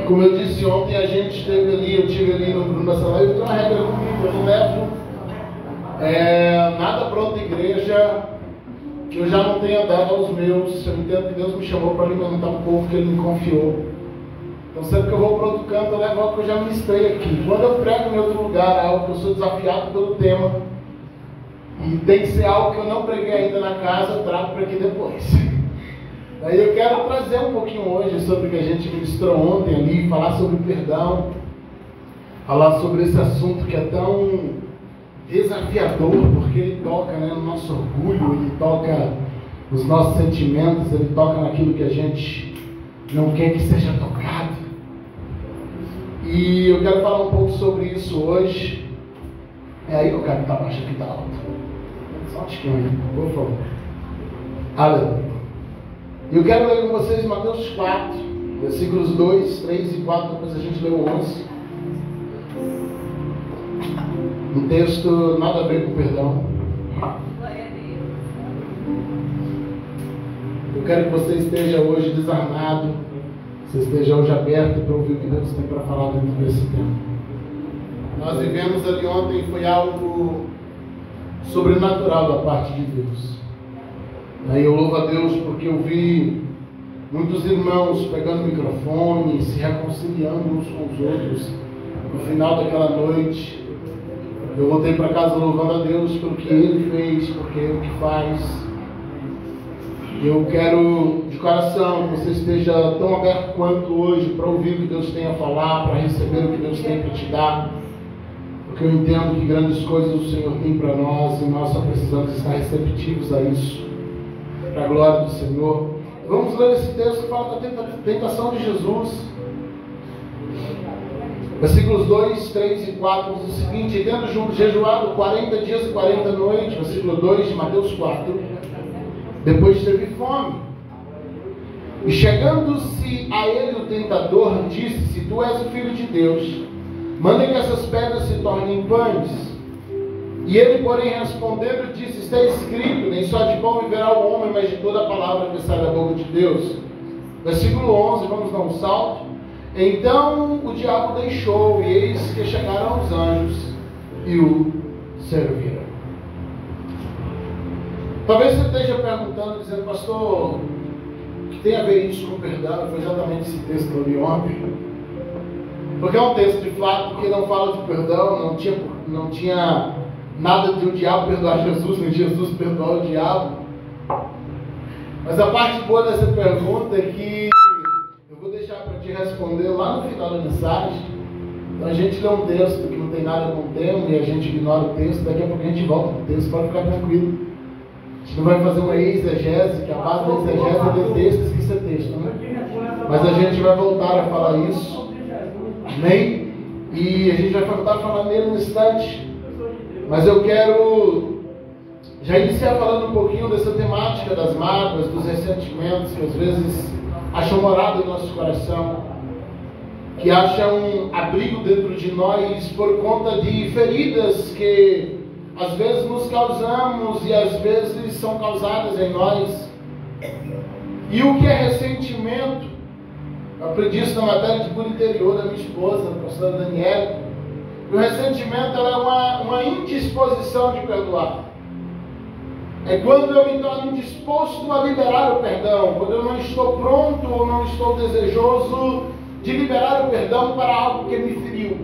Como eu disse ontem, a gente esteve ali, eu estive ali no Bruno da Sala, eu tenho uma regra comigo, eu não levo nada para outra igreja que eu já não tenha dado aos meus. Eu entendo que Deus me chamou para alimentar um povo que Ele me confiou. Então sempre que eu vou para outro canto, eu levo algo que eu já ministrei aqui. Quando eu prego em outro lugar, algo que eu sou desafiado pelo tema, e tem que ser algo que eu não preguei ainda na casa, eu trago para aqui depois. Aí eu quero trazer um pouquinho hoje sobre o que a gente ministrou ontem ali, falar sobre perdão, falar sobre esse assunto que é tão desafiador, porque ele toca, né, no nosso orgulho, ele toca nos nossos sentimentos, ele toca naquilo que a gente não quer que seja tocado. E eu quero falar um pouco sobre isso hoje. Aí eu quero que tá baixo, aqui tá alto. Só um tiquinho aí, por favor. Aleluia. Eu quero ler com vocês Mateus 4, versículos 2, 3 e 4, depois a gente lê o 11. Um texto nada a ver com perdão. Eu quero que você esteja hoje desarmado, você esteja hoje aberto para ouvir o que Deus tem para falar dentro desse tema. Nós vivemos ali ontem, foi algo sobrenatural da parte de Deus. Aí eu louvo a Deus porque eu vi muitos irmãos pegando o microfone, se reconciliando uns com os outros. No final daquela noite, eu voltei para casa louvando a Deus pelo que Ele fez, porque Ele que faz. Eu quero de coração que você esteja tão aberto quanto hoje para ouvir o que Deus tem a falar, para receber o que Deus tem para te dar. Porque eu entendo que grandes coisas o Senhor tem para nós e nós só precisamos estar receptivos a isso. Para a glória do Senhor. Vamos ler esse texto que fala da tentação de Jesus. Versículos 2, 3 e 4 diz o seguinte: tendo jejuado 40 dias e 40 noites, versículo 2 de Mateus 4, depois teve fome. E chegando-se a ele o tentador, disse: se tu és o Filho de Deus, manda que essas pedras se tornem pães. E ele, porém, respondendo, disse: está escrito, nem só de pão viverá o homem, mas de toda a palavra que sai da boca de Deus. Versículo 11, vamos dar um salto. Então o diabo deixou, e eis que chegaram os anjos e o serviram. Talvez você esteja perguntando, dizendo: pastor, o que tem a ver isso com perdão? Foi exatamente esse texto que eu li ontem. Porque é um texto de fato que não fala de perdão, não tinha nada de o diabo perdoar Jesus, nem Jesus perdoar o diabo. Mas a parte boa dessa pergunta é que eu vou deixar para te responder lá no final da mensagem. Então a gente lê um texto que não tem nada com o tema e a gente ignora o texto, daqui a pouco a gente volta para o texto, pode ficar tranquilo. A gente não vai fazer uma exegese, que a base da exegese é ler texto e esquecer texto, né? Mas a gente vai voltar a falar isso. Amém? E a gente vai voltar a falar nele no instante. Mas eu quero já iniciar falando um pouquinho dessa temática das mágoas, dos ressentimentos que às vezes acham morada no nosso coração, que acham abrigo dentro de nós por conta de feridas que às vezes nos causamos e às vezes são causadas em nós. E o que é ressentimento? Eu aprendi isso na matéria de cura interior da minha esposa, a pastora Daniela. O ressentimento é uma indisposição de perdoar. É quando eu me torno indisposto a liberar o perdão, quando eu não estou pronto ou não estou desejoso de liberar o perdão para algo que me feriu,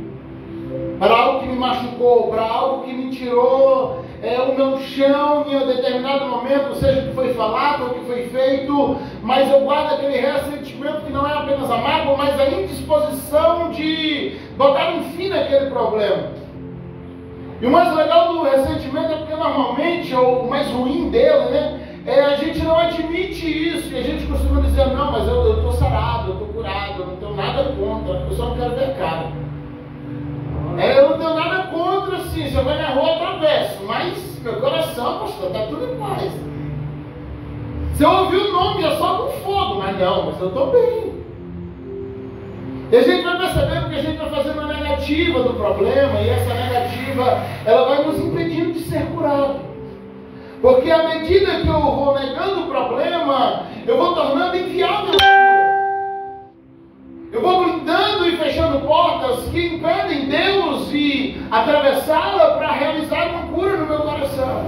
para algo que me machucou, para algo que me tirou o meu chão em um determinado momento, seja o que foi falado ou o que foi feito, mas eu guardo aquele ressentimento que não é apenas a mágoa, mas a indisposição de botar um fim naquele problema. E o mais legal do ressentimento é porque normalmente, ou o mais ruim dele, né, a gente não admite isso, e a gente costuma dizer: não, mas eu estou sarado, eu estou curado, eu não tenho nada contra, eu só não quero ver cara. Eu não tenho nada contra, sim, se eu vai na rua eu atravesso, mas meu coração, pastor, está tudo em paz. Se eu ouvir o nome, eu só com fogo, mas não, mas eu estou bem. E a gente vai percebendo que a gente vai fazendo uma negativa do problema, e essa negativa, ela vai nos impedindo de ser curado. Porque à medida que eu vou negando o problema, eu vou tornando inviável. Eu vou blindando fechando portas que impedem Deus de atravessá-la para realizar uma cura no meu coração.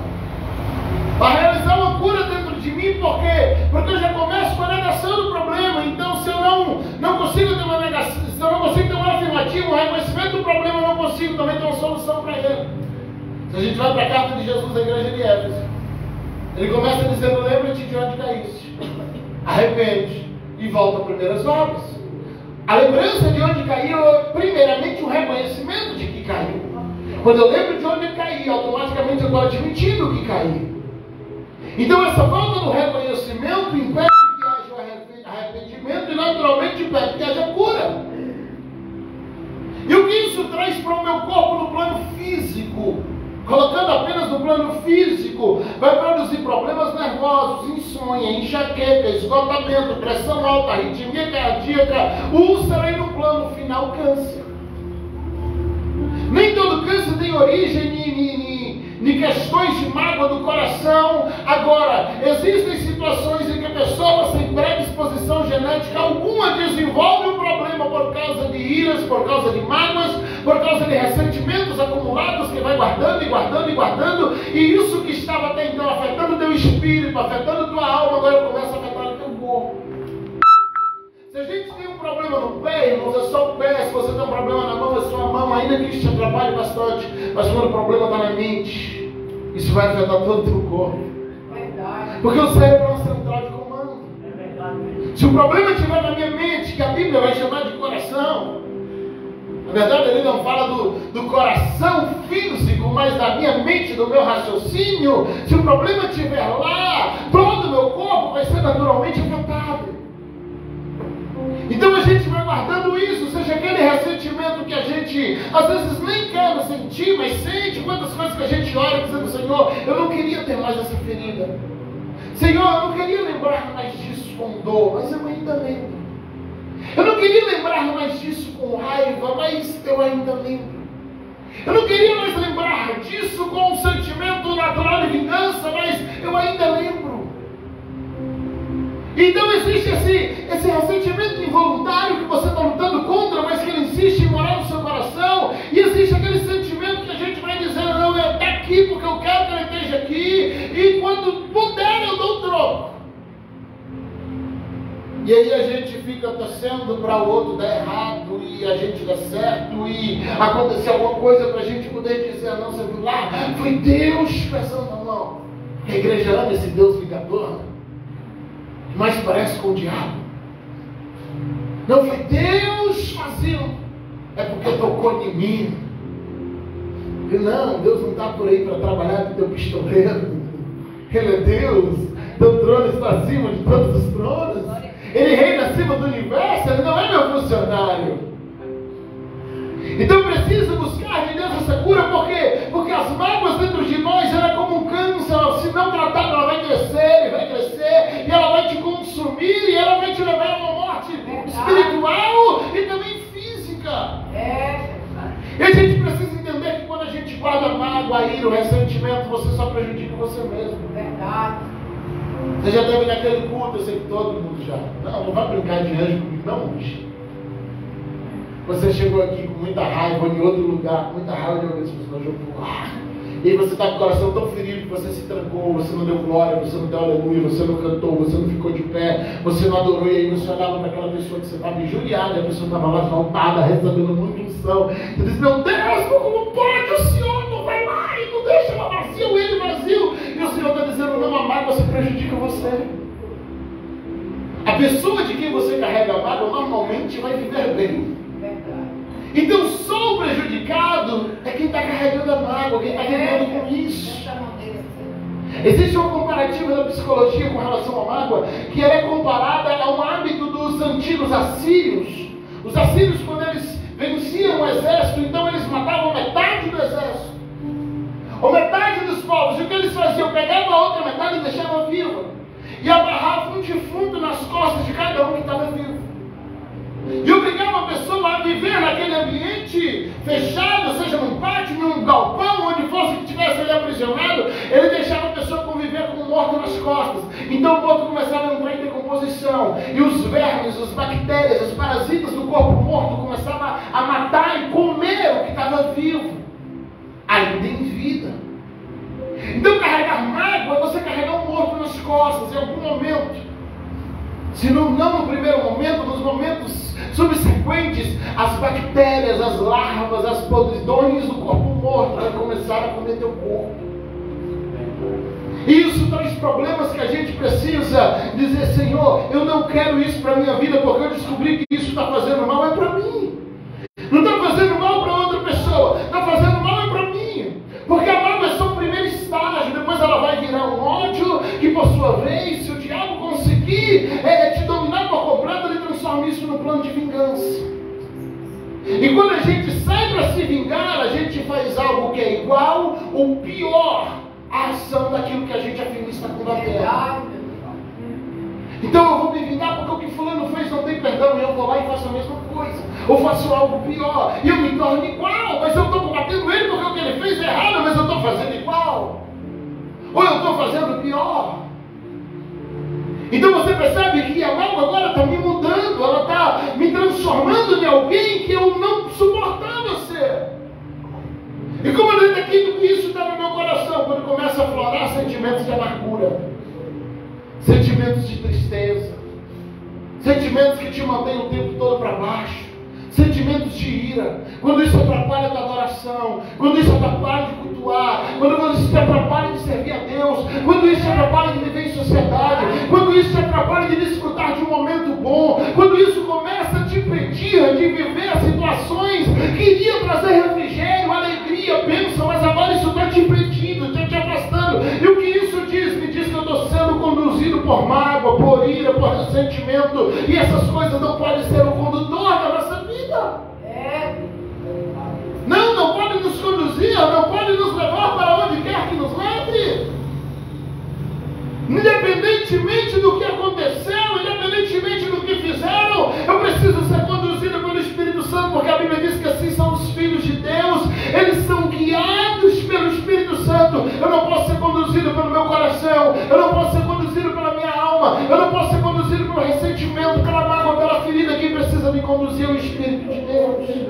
Para realizar uma cura dentro de mim, por quê? Porque eu já começo com a negação do problema. Então, se eu não consigo ter uma negação, se eu não consigo ter uma afirmativa, um reconhecimento do problema, eu não consigo também ter uma solução para ele. Se a gente vai para a carta de Jesus à igreja de Éfeso, ele começa dizendo: lembra-te de onde caíste, arrepende e volta às primeiras obras. A lembrança de onde caiu é primeiramente o reconhecimento de que caiu. Quando eu lembro de onde eu caí, automaticamente eu estou admitindo que caí. Então essa falta do reconhecimento impede que haja arrependimento e naturalmente impede que haja cura. E o que isso traz para o meu corpo no plano físico? Colocando apenas no plano físico, vai produzir problemas nervosos, insônia, enxaqueca, esgotamento, pressão alta, arritmia cardíaca, úlcera e no plano final câncer. Nem todo câncer tem origem em questões de mágoa do coração. Agora, existem situações em que a pessoa sem predisposição genética alguma desenvolve um problema por causa de iras, por causa de mágoas, por causa de ressentimentos acumulados que vai guardando e guardando e guardando, e isso que estava até então afetando o teu espírito, afetando a tua alma, agora começa a afetar o teu corpo. Se a gente tem um problema no pé, irmãos, é só o pé. Se você tem um problema na mão, é só a mão, ainda que isso te atrapalhe bastante. Mas quando o problema está na mente, isso vai afetar todo o teu corpo. Verdade. Porque o cérebro é uma central de comando. É verdade. Se o problema estiver na minha mente, que a Bíblia vai chamar de coração, na verdade ele não fala do coração físico, mas da minha mente, do meu raciocínio. Se o problema estiver lá, todo o meu corpo vai ser naturalmente afetado. Então a gente vai guardando isso, seja aquele ressentimento que a gente às vezes nem quer sentir, mas sente. Quantas coisas que a gente ora dizendo: Senhor, eu não queria ter mais essa ferida. Senhor, eu não queria lembrar mais disso com dor, mas eu ainda lembro. Eu não queria lembrar mais disso com raiva, mas eu ainda lembro. Eu não queria mais lembrar disso com um sentimento natural de vingança, mas eu ainda lembro. Então existe esse ressentimento involuntário que você está lutando contra, mas que ele insiste em morar no seu coração. E existe aquele sentimento que a gente vai dizendo: não, ele está aqui porque eu quero que ele esteja aqui, e quando puder eu dou um troco. E aí a gente fica torcendo para o outro dar errado e a gente dá certo, e acontecer alguma coisa para a gente poder dizer: não, você viu lá, foi Deus pesando a mão. A igreja ama esse Deus vingador, mas parece com o diabo. Não foi Deus fazendo, é porque tocou em mim. E não, Deus não está por aí para trabalhar com teu pistoleiro. Ele é Deus, teu trono está acima de todos os tronos. Ele reina acima do universo, ele não é meu funcionário. Então preciso buscar de Deus essa cura, por quê? Porque as mágoas dentro de nós, ela é como um câncer. Se não tratada, ela vai crescer, e ela vai te consumir, e ela vai te levar a uma morte espiritual e também física. E a gente precisa entender que quando a gente guarda a mágoa, a ira, o ressentimento, você só prejudica você mesmo. Verdade. Você já teve naquele culto, eu sei que todo mundo já. Não vai brincar de anjo comigo, não, bicho. Você chegou aqui com muita raiva, em outro lugar, com muita raiva de alguém, você jogou. E aí você está com o coração tão ferido que você se trancou, você não deu glória, você não deu aleluia, você não cantou, você não ficou de pé, você não adorou, e aí você olhava para aquela pessoa que você estava injuriada, e a pessoa estava lá exaltada, recebendo muita unção. Você diz: meu Deus, como pode? O Senhor não vai lá e não deixa ela vazio, ele vazio. E o Senhor está dizendo: não, a mágoa você prejudica você. A pessoa de quem você carrega a mágoa normalmente vai viver bem. Então só o prejudicado é quem está carregando a mágoa, quem está lidando com isso. Existe uma comparativa da psicologia com relação à mágoa, que ela é comparada a um hábito dos antigos assírios. Os assírios, quando eles venciam o exército, então eles matavam metade do exército, ou metade dos povos. E o que eles faziam? Pegavam a outra metade e deixavam viva, e amarravam um defunto nas costas de cada um que estava vivo. E obrigava a pessoa a viver naquele ambiente fechado, seja num pátio, num galpão, onde fosse que estivesse ali aprisionado. Ele deixava a pessoa conviver com um morto nas costas. Então o morto começava a entrar em decomposição, e os vermes, as bactérias, os parasitas do corpo morto começavam no primeiro momento, nos momentos subsequentes, as bactérias, as larvas, as podridões do corpo morto vai começar a comer teu corpo. E isso traz problemas que a gente precisa dizer: Senhor, eu não quero isso para a minha vida, porque eu descobri que isso está fazendo mal, é para mim. Não está fazendo mal para outra pessoa, está fazendo mal é para mim. Porque a mágoa é só o primeiro estágio, depois ela vai virar um ódio, que por sua vez, se o diabo conseguir te dominar por completo, ele transforma isso no plano de vingança. E quando a gente sai para se vingar, a gente faz algo que é igual ou pior a ação daquilo que a gente afirma está combatendo. Então eu vou me vingar porque o que fulano fez não tem perdão, e eu vou lá e faço a mesma coisa, ou faço algo pior, e eu me torno igual, mas eu estou combatendo ele porque o que ele fez é errado, mas eu estou fazendo igual, ou eu estou fazendo pior. Então você percebe que a mágoa agora está me mudando, ela está me transformando em alguém que eu não suportava ser. E como eu detecto que isso está no meu coração, quando começa a aflorar sentimentos de amargura, sentimentos de tristeza, sentimentos que te mantêm o tempo todo para baixo, sentimentos de ira, quando isso atrapalha a tua adoração, quando isso atrapalha de cultuar, quando isso te atrapalha de servir a Deus, quando isso te atrapalha de viver em sociedade, quando isso te atrapalha de desfrutar de um momento bom, quando isso começa a te impedir de viver situações que iriam trazer refrigério, alegria, bênção, mas agora isso está te impedindo, está te afastando. E o que isso diz? Me diz que eu estou sendo conduzido por mágoa, por ira, por ressentimento, e essas coisas não podem ser o condutor da nossa vida. Não pode nos conduzir, não pode nos levar para onde quer que nos leve. Independentemente do que aconteceu, independentemente do que fizeram, eu preciso ser conduzido pelo Espírito Santo, porque a Bíblia diz que assim são os filhos de Deus, eles são guiados pelo Espírito Santo. Eu não posso ser conduzido pelo meu coração, eu não posso ser conduzido pela minha alma, eu não posso ser conduzido pelo ressentimento, pela mágoa, pela ferida. Quem precisa me conduzir é o Espírito de Deus.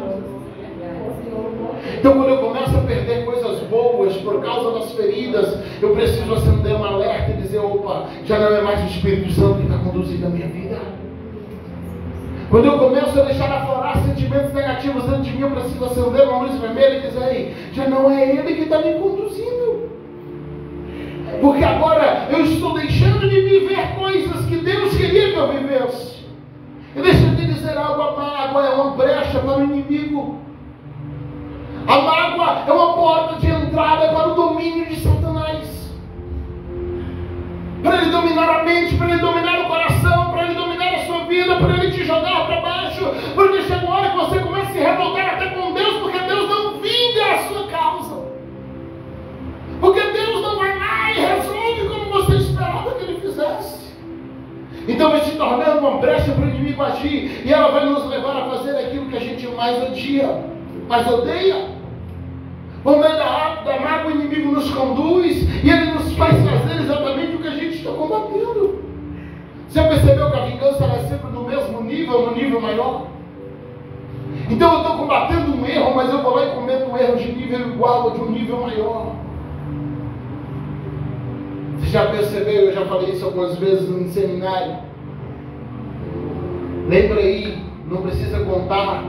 Então, quando eu começo a perder coisas boas por causa das feridas, eu preciso acender um alerta e dizer: opa, já não é mais o Espírito Santo que está conduzindo a minha vida. Quando eu começo a deixar aflorar sentimentos negativos dentro de mim, eu preciso acender uma luz vermelha e dizer: ei, já não é Ele que está me conduzindo. Porque agora eu estou deixando de viver coisas que Deus queria que eu vivesse. E deixa eu te dizer algo: a mágoa é uma brecha para o inimigo. A mágoa é uma porta de entrada para o domínio de Satanás. Para ele dominar a mente, para ele dominar o coração, para ele dominar a sua vida, para ele te jogar para baixo. Porque chega uma hora que você começa a se revoltar até com Deus, porque Deus não vinga a sua causa. Porque Deus não vai lá e resolve como você esperava que Ele fizesse. Então vai se tornando uma brecha para o inimigo agir, e ela vai nos levar a fazer aquilo que a gente mais odia, mais odeia. Por meio da mágoa, o inimigo nos conduz e ele nos faz fazer exatamente o que a gente está combatendo. Você percebeu que a vingança é sempre no mesmo nível, no nível maior? Então eu estou combatendo um erro, mas eu vou lá e cometo um erro de nível igual ou de um nível maior. Você já percebeu? Eu já falei isso algumas vezes no seminário. Lembra aí, não precisa contar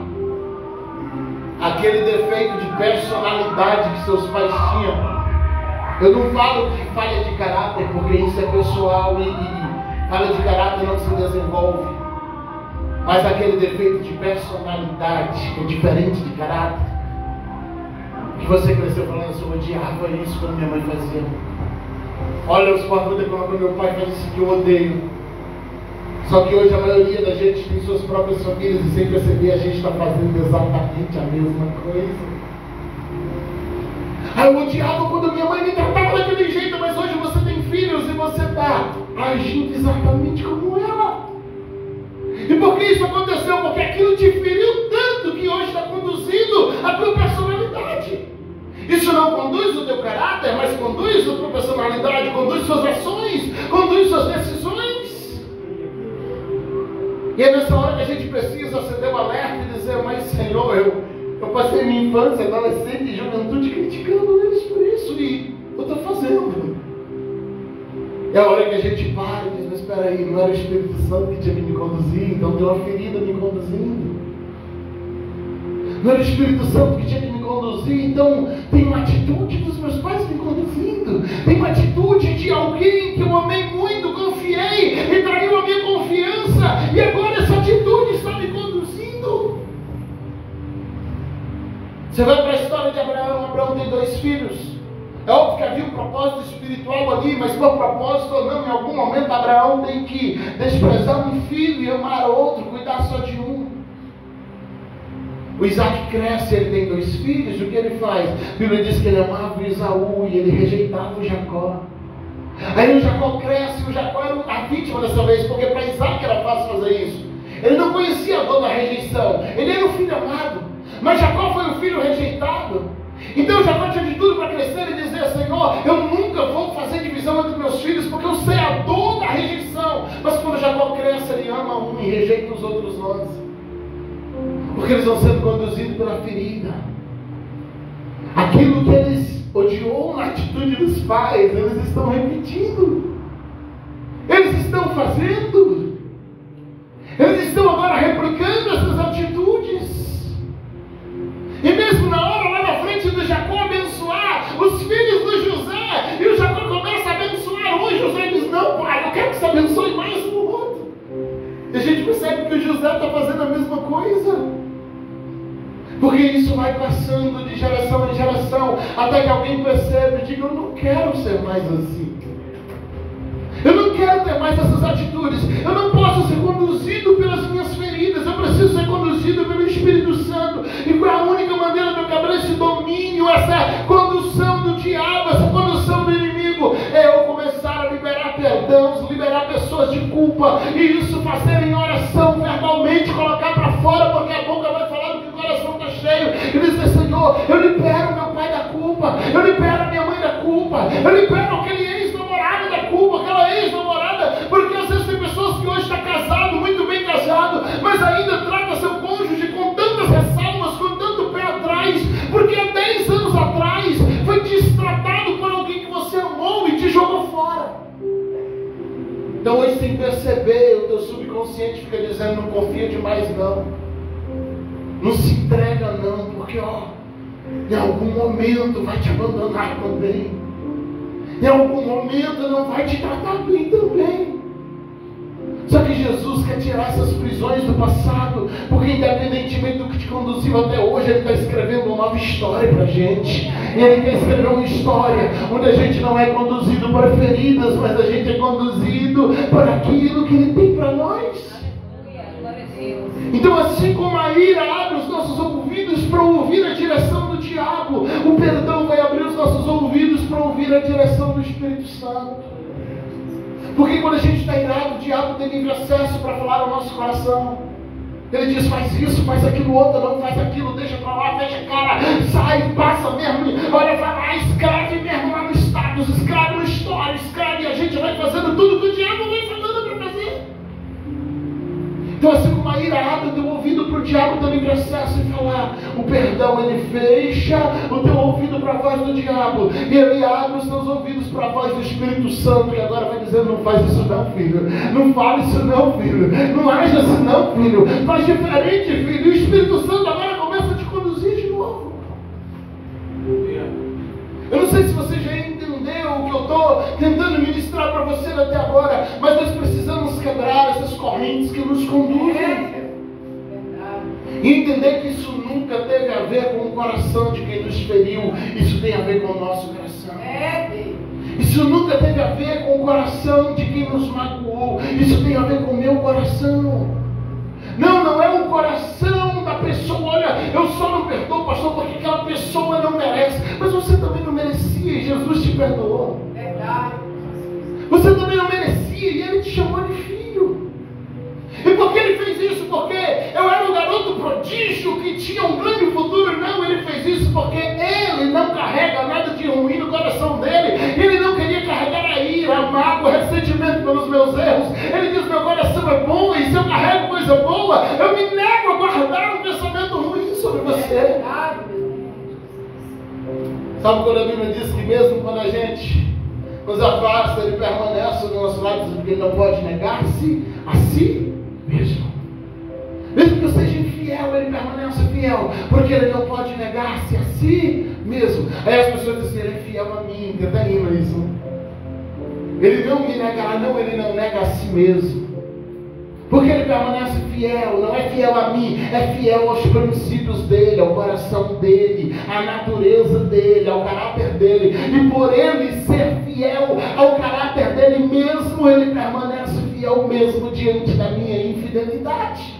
aquele defeito de personalidade que seus pais tinham. Eu não falo de falha de caráter, porque isso é pessoal e falha de caráter não se desenvolve. Mas aquele defeito de personalidade, que é diferente de caráter, que você cresceu falando assim: eu odiava isso quando minha mãe fazia. Olha os pavões quando meu pai faz isso que eu odeio. Só que hoje a maioria da gente tem suas próprias famílias e sem perceber a gente está fazendo exatamente a mesma coisa. Eu odiava quando minha mãe me tratava daquele jeito, mas hoje você tem filhos e você está agindo exatamente como ela. E por que isso aconteceu? Porque aquilo te feriu tanto que hoje está conduzindo a tua personalidade. Isso não conduz o teu caráter, mas conduz a tua personalidade, conduz suas ações, conduz suas decisões. E é nessa hora que a gente precisa acender o alerta e dizer: mas Senhor, eu passei minha infância, adolescente e juventude criticando eles por isso, e eu estou fazendo. É a hora que a gente para e diz: mas espera aí, não era o Espírito Santo que tinha que me conduzir, então tem uma ferida me conduzindo. Não era o Espírito Santo que tinha que me conduzir, então tem uma atitude dos meus pais me conduzindo. Tem uma atitude de alguém que eu amei muito, confiei e traiu a minha confiança, e agora essa atitude está me conduzindo. Você vai para a história de Abraão. Abraão tem 2 filhos. É óbvio que havia um propósito espiritual ali, mas por propósito ou não, em algum momento Abraão tem que desprezar um filho e amar outro, cuidar só de um. O Isaac cresce, ele tem 2 filhos, o que ele faz? A Bíblia diz que ele amava o Esaú e ele rejeitava o Jacó. Aí o Jacó cresce, e o Jacó era a vítima dessa vez, porque para Isaac era fácil fazer isso. Ele não conhecia a dor da rejeição, ele era o filho amado, mas Jacó foi o filho rejeitado. Então Jacó tinha de tudo para crescer e dizer: Senhor, eu nunca vou fazer divisão entre meus filhos, porque eu sei a dor da rejeição. Mas quando Jacó cresce, ele ama um e rejeita os outros 11. Porque eles vão sendo conduzidos pela ferida. Aquilo que eles odiou na atitude dos pais, eles estão repetindo. Eles estão fazendo. Eles estão agora replicando essas atitudes. E mesmo na hora, lá na frente do Jacó abençoar os filhos do José, e o Jacó começa a abençoar um, e José diz: não, pai, eu quero que você abençoe mais um outro. E a gente percebe que o José está fazendo a mesma coisa. Porque isso vai passando de geração em geração, até que alguém percebe e diga: eu não quero ser mais assim. Eu não quero ter mais essas atitudes. Eu não posso ser conduzido pelas minhas feridas. Eu preciso ser conduzido pelo Espírito Santo. E qual é a única maneira de eu quebrar esse domínio, essa condução do diabo, essa condução do inimigo? É eu começar a liberar perdão, liberar pessoas de culpa, e isso fazer em oração, verbalmente, colocar para fora, porque a boca vai falar do que o coração está cheio. E dizer: Senhor, eu libero meu pai da culpa, eu libero a minha mãe da culpa, eu libero aquele ex-namorado da culpa, aquela ex-namorada, porque às vezes tem pessoas que hoje estão casadas, muito bem casados, mas ainda trata seu cônjuge com tantas ressalvas, com tanto pé atrás, porque há 10 anos atrás foi destratado por alguém que você amou e te jogou fora. Então hoje, sem perceber, o teu subconsciente fica dizendo: não confia demais não, não se entrega não, porque em algum momento vai te abandonar também, em algum momento não vai te tratar bem também. Só que Jesus quer tirar essas prisões do passado, porque independentemente do que te conduziu até hoje, Ele está escrevendo uma nova história para a gente. E Ele quer escrever uma história onde a gente não é conduzido por feridas, mas a gente é conduzido por aquilo que Ele tem para nós. Então, assim como a ira abre os nossos ouvidos para ouvir a direção do diabo, o perdão vai abrir os nossos ouvidos para ouvir a direção do Espírito Santo. Porque quando a gente está irado, o diabo tem livre acesso para falar ao nosso coração. Ele diz: faz isso, faz aquilo outro, não faz aquilo, deixa para lá, fecha a cara, sai, passa mesmo, olha, vai lá, escreve mesmo lá no status, escreve no story, escreve, e a gente vai fazendo tudo que o diabo vai falando para fazer. Então, assim como a ira abre o teu ouvido para o diabo ter livre acesso e falar, o perdão ele fecha o teu ouvido para a voz do diabo, e ele abre os teus ouvidos para a voz do Espírito Santo, e agora vai dizendo: não faz isso não, filho, não fale isso não, filho, não haja assim não, filho, faz diferente, filho. E o Espírito Santo agora começa a te conduzir de novo. Eu não sei se você já entendeu o que eu estou tentando ministrar para você até agora, mas nós precisamos quebrar essas correntes que nos conduzem. E entender que isso nunca teve a ver com o coração de quem nos feriu, isso tem a ver com o nosso coração. Isso nunca teve a ver com o coração de quem nos magoou, isso tem a ver com o meu coração. Não é o coração da pessoa. Olha, eu só não perdoo, pastor, porque aquela pessoa não merece. Mas você também não merecia e Jesus te perdoou. Verdade. Você também não merecia e Ele te chamou de filho. E por que Ele fez isso? Porque eu era um garoto prodígio que tinha um grande futuro? Não, Ele fez isso porque Ele não carrega nada de ruim no coração dele. Ele não queria carregar a ira, a mágoa, o ressentimento pelos meus erros. Ele diz: meu coração é bom, e se eu carrego coisa boa, eu me nego a guardar um pensamento ruim sobre você. Sabe quando a Bíblia diz que mesmo quando a gente nos afasta, Ele permanece do nosso lado, porque Ele não pode negar-se a si mesmo. Mesmo que eu seja infiel, Ele permanece fiel, porque Ele não pode negar-se a si mesmo. Aí as pessoas dizem, Ele é fiel a mim, tenta rima isso. Ele não me negará, não, Ele não nega a si mesmo. Porque Ele permanece fiel, não é fiel a mim, é fiel aos princípios dEle, ao coração dEle, à natureza dEle, ao caráter dEle. E por Ele ser fiel ao caráter dEle mesmo, Ele permanece fiel mesmo diante da minha infidelidade.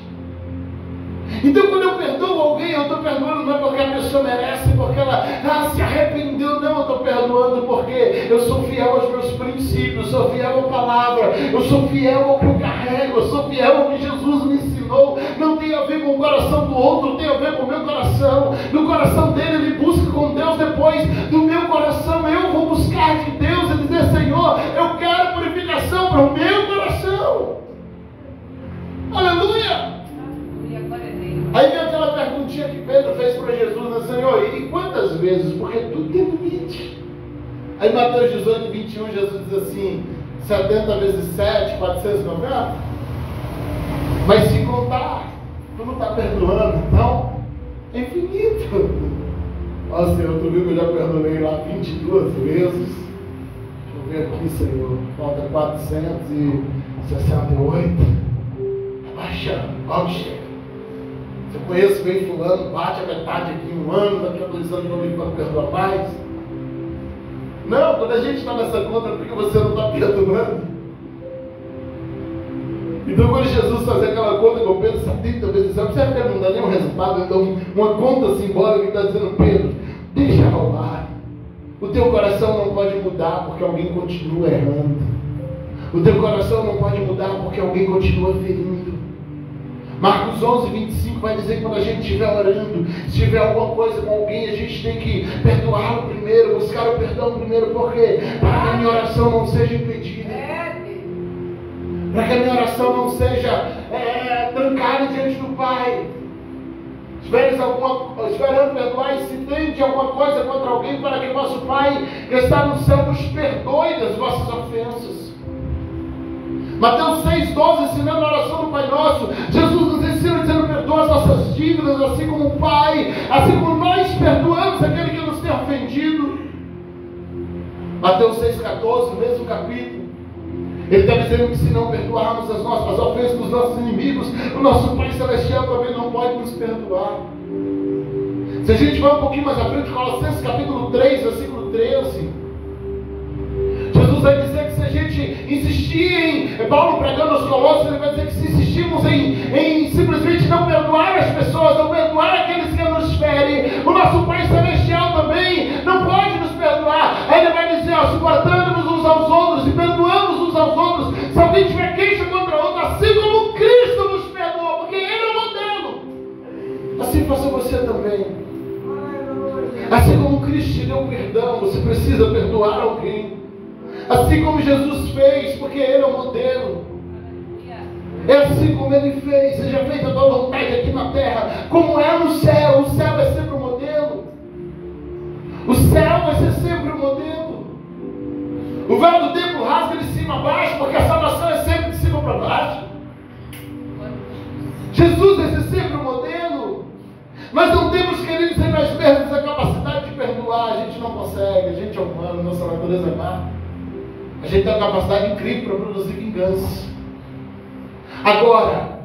Então quando eu perdoo alguém, eu estou perdoando não é porque a pessoa merece, porque ela se arrependeu, não, eu estou perdoando porque eu sou fiel aos meus princípios, sou fiel à palavra, eu sou fiel ao que eu carrego, eu sou fiel ao que Jesus me ensinou. Não tem a ver com o coração do outro, tem a ver com o meu coração. No coração dele, ele busca com Deus, depois do meu coração eu vou buscar de Deus e dizer, Senhor, eu quero purificação para o meu coração. Aleluia! Aí vem aquela perguntinha que Pedro fez para Jesus, né, Senhor, e quantas vezes? Porque tudo tem limite. Aí Mateus 18, 21, Jesus diz assim, 70 vezes 7, 490. Mas se contar, tu não está perdoando, então é infinito. Ó Senhor, tu viu que eu já perdonei lá 22 vezes. Deixa eu ver aqui, Senhor, falta 468. Abaixa, ó, chega. Se eu conheço bem fulano, bate a metade aqui em um ano, daqui a 2 anos não vai perdoar mais. Não, quando a gente está nessa conta, por que você não está perdoando? Então quando Jesus fazia aquela conta com Pedro, 70 vezes, você percebe que ele não dá nenhum resultado, ele dá uma conta simbólica que está dizendo, Pedro, deixa rolar. O teu coração não pode mudar porque alguém continua errando. O teu coração não pode mudar porque alguém continua ferindo. Marcos 11, 25 vai dizer que quando a gente estiver orando, se tiver alguma coisa com alguém, a gente tem que perdoá-lo primeiro, buscar o perdão primeiro, porque para que a minha oração não seja impedida, para que a minha oração não seja trancada diante do Pai. Esperando perdoar, e se tente alguma coisa contra alguém, para que nosso Pai que está no céu nos perdoe das vossas ofensas. Mateus 6,12, ensinando a oração do Pai Nosso, Jesus nos ensina dizendo, perdoa as nossas dívidas, assim como o Pai, assim como nós perdoamos aquele que nos tem ofendido. Mateus 6,14, mesmo capítulo, ele está dizendo que se não perdoarmos as ofensas dos nossos inimigos, o nosso Pai Celestial também não pode nos perdoar. Se a gente vai um pouquinho mais à frente, Colossenses capítulo 3, versículo 13, Jesus vai dizer que se a gente insistir Paulo pregando aos Colossos, ele vai dizer que se insistirmos em simplesmente não perdoar as pessoas, não perdoar aqueles que nos ferem, o nosso Pai Celestial também não pode nos perdoar. Aí ele vai dizer, suportando-nos uns aos outros e perdoamos uns aos outros, se alguém tiver queixa contra outro, assim como Cristo nos perdoou, porque Ele é o modelo. Assim faça você também. Assim como Cristo te deu perdão, você precisa perdoar alguém. Assim como Jesus fez, porque Ele é o modelo. É assim como Ele fez. Seja feita a tua vontade aqui na terra, como é no céu. O céu é sempre o modelo. O céu vai ser sempre o modelo. O véu do templo rasga de cima a baixo, porque a salvação é sempre de cima para baixo. Jesus vai ser sempre o modelo. Nós não temos, queridos, em nós mesmos a capacidade de perdoar. A gente não consegue, a gente é humano, nossa natureza é má. A gente tem uma capacidade incrível para produzir vingança. Agora,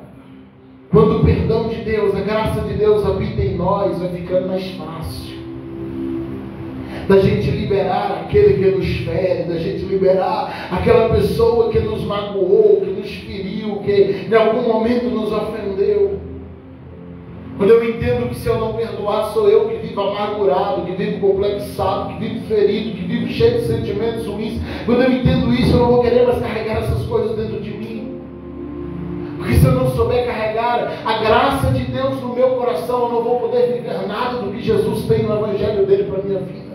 quando o perdão de Deus, a graça de Deus habita em nós, vai ficando mais fácil da gente liberar aquele que nos fere, da gente liberar aquela pessoa que nos magoou, que nos feriu, que em algum momento nos ofendeu. Quando eu entendo que se eu não perdoar, sou eu que vivo amargurado, que vivo complexado, que vivo ferido, que vivo cheio de sentimentos ruins. Quando eu entendo isso, eu não vou querer mais carregar essas coisas dentro de mim. Porque se eu não souber carregar a graça de Deus no meu coração, eu não vou poder viver nada do que Jesus tem no Evangelho dele para a minha vida.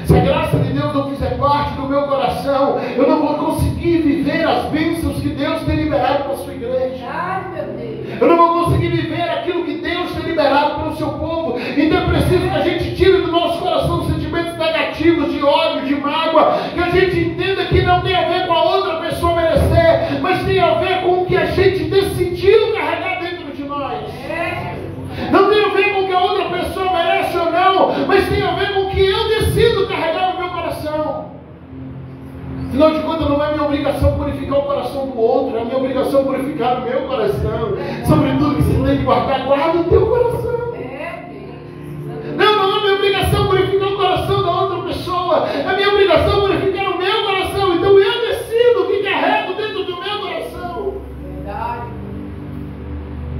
Se a graça de Deus não fizer parte do meu coração, eu não vou conseguir viver as bênçãos que Deus tem liberado para a sua igreja. Ai, meu Deus. Eu não vou conseguir viver aquilo que Deus tem liberado para o seu povo. Então é preciso que a gente tire do nosso coração sentimentos negativos, de ódio, de mágoa. Que a gente Afinal de contas, não é minha obrigação purificar o coração do outro, é minha obrigação purificar o meu coração. Sobre tudo que se tem que guardar, guarda o teu coração. Não é minha obrigação purificar o coração da outra pessoa, é minha obrigação purificar o meu coração. Então eu decido o que carrego dentro do meu coração. Verdade.